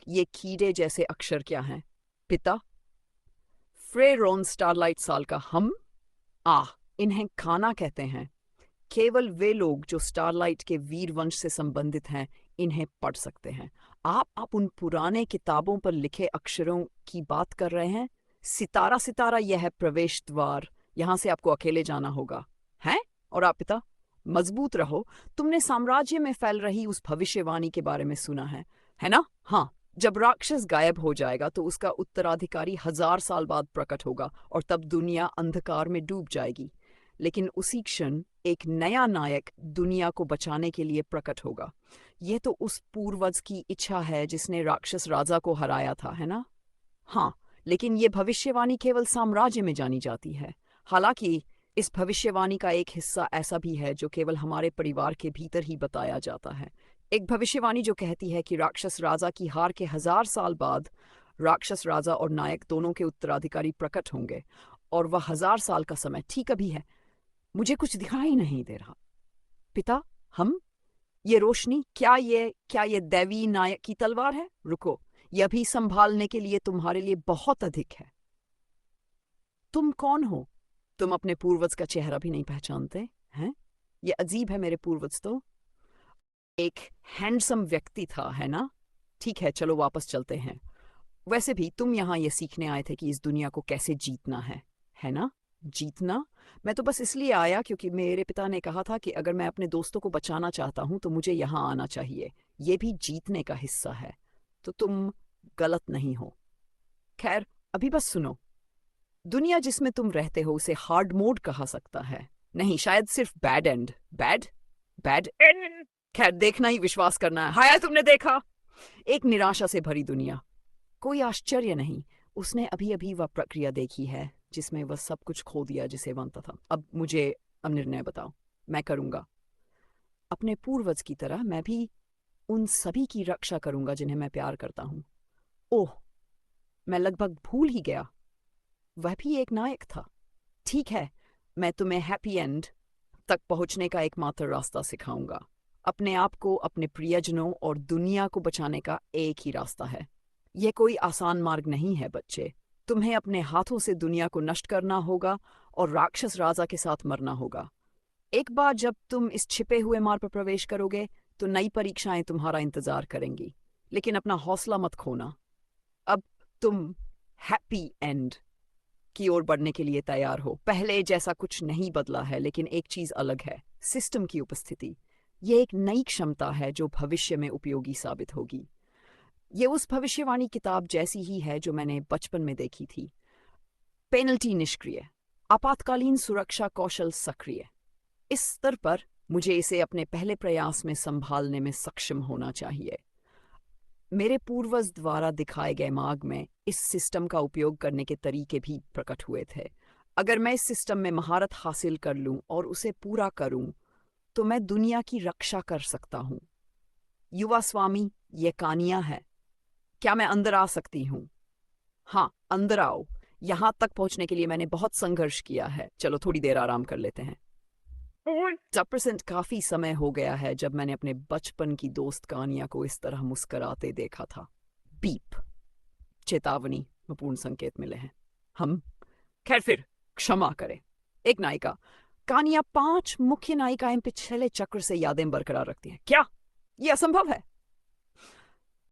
ये कीड़े जैसे अक्षर क्या हैं? पिता। फ्रेरोन स्टारलाइट साल का हम। आह, इन्हें खाना कहते हैं। केवल वे लोग जो स्टारलाइट के वीर वंश से संबंधित हैं इन्हें पढ़ सकते हैं। आप उन पुराने किताबों पर लिखे अक्षरों की बात कर रहे हैं? सितारा सितारा यह है प्रवेश द्वार, यहां से आपको अकेले जाना होगा। हैं? और आप पिता, मजबूत रहो। तुमने साम्राज्य में फैल रही उस भविष्यवाणी के बारे में सुना है ना? हाँ। जब राक्षस गायब हो जाएगा तो उसका उत्तराधिकारी 1000 साल बाद प्रकट होगा और तब दुनिया अंधकार में डूब जाएगी। लेकिन उसी क्षण एक नया नायक दुनिया को बचाने के लिए प्रकट होगा। यह तो उस पूर्वज की इच्छा है जिसने राक्षस राजा को हराया था, है ना? हाँ, लेकिन ये भविष्यवाणी केवल साम्राज्य में जानी जाती है। हालांकि इस भविष्यवाणी का एक हिस्सा ऐसा भी है जो केवल हमारे परिवार के भीतर ही बताया जाता है। एक भविष्यवाणी जो कहती है कि राक्षस राजा की हार के 1000 साल बाद राक्षस राजा और नायक दोनों के उत्तराधिकारी प्रकट होंगे, और वह 1000 साल का समय ठीक अभी है। मुझे कुछ दिखाई नहीं दे रहा। पिता, हम ये रोशनी, क्या ये दैवी नायक की तलवार है? रुको, यह भी संभालने के लिए तुम्हारे लिए बहुत अधिक है। तुम कौन हो? तुम अपने पूर्वज का चेहरा भी नहीं पहचानते हैं? ये अजीब है। मेरे पूर्वज तो एक हैंडसम व्यक्ति था, है ना? ठीक है, चलो वापस चलते हैं। वैसे भी तुम यहाँ ये सीखने आए थे कि इस दुनिया को कैसे जीतना है ना? जीतना? मैं तो बस इसलिए आया क्योंकि मेरे पिता ने कहा था कि अगर मैं अपने दोस्तों को बचाना चाहता हूँ तो मुझे यहाँ आना चाहिए। ये भी जीतने का हिस्सा है। तो तुम गलत नहीं हो। खैर, अभी बस सुनो। दुनिया जिसमें तुम रहते हो उसे हार्ड मोड कहा सकता है। नहीं, शायद सिर्फ bad and. Bad bad and. खैर, देखना ही विश्वास करना है। हाय, तुमने देखा? एक निराशा से भरी दुनिया। कोई आश्चर्य नहीं, उसने अभी अभी वह प्रक्रिया देखी है जिसमें वह सब कुछ खो दिया जिसे मानता था। अब निर्णय बताओ। मैं करूंगा अपने पूर्वज की तरह। मैं भी उन सभी की रक्षा करूंगा जिन्हें मैं प्यार करता हूं। ओह, मैं लगभग भूल ही गया, वह भी एक नायक था। ठीक है, मैं तुम्हें हैप्पी एंड तक पहुंचने का एकमात्र रास्ता सिखाऊंगा। अपने आप को, अपने प्रियजनों और दुनिया को बचाने का एक ही रास्ता है। यह कोई आसान मार्ग नहीं है बच्चे। तुम्हें अपने हाथों से दुनिया को नष्ट करना होगा और राक्षस राजा के साथ मरना होगा। एक बार जब तुम इस छिपे हुए मार्ग पर प्रवेश करोगे तो नई परीक्षाएं तुम्हारा इंतजार करेंगी। लेकिन अपना हौसला मत खोना। अब तुम हैप्पी एंड की ओर बढ़ने के लिए तैयार हो। पहले जैसा कुछ नहीं बदला है, लेकिन एक चीज अलग है, सिस्टम की उपस्थिति। यह एक नई क्षमता है जो भविष्य में उपयोगी साबित होगी। ये उस भविष्यवाणी किताब जैसी ही है जो मैंने बचपन में देखी थी। पेनल्टी निष्क्रिय, आपातकालीन सुरक्षा कौशल सक्रिय। इस स्तर पर मुझे इसे अपने पहले प्रयास में संभालने में सक्षम होना चाहिए। मेरे पूर्वज द्वारा दिखाए गए मार्ग में इस सिस्टम का उपयोग करने के तरीके भी प्रकट हुए थे। अगर मैं इस सिस्टम में महारत हासिल कर लूं और उसे पूरा करूं तो मैं दुनिया की रक्षा कर सकता हूं। युवा स्वामी, ये कानिया है। क्या मैं अंदर आ सकती हूँ? हाँ, अंदर आओ। यहाँ तक पहुँचने के लिए मैंने बहुत संघर्ष किया है। चलो थोड़ी देर आराम कर लेते हैं। 10% काफी समय हो गया है जब मैंने अपने बचपन की दोस्त कानिया को इस तरह मुस्कराते देखा था। बीप, चेतावनी, पूर्ण संकेत मिले हैं। हम खैर, फिर क्षमा करें। एक नायिका। कानिया 5 मुख्य नायिकाएं पिछले चक्र से यादें बरकरार रखती हैं। क्या यह असंभव है?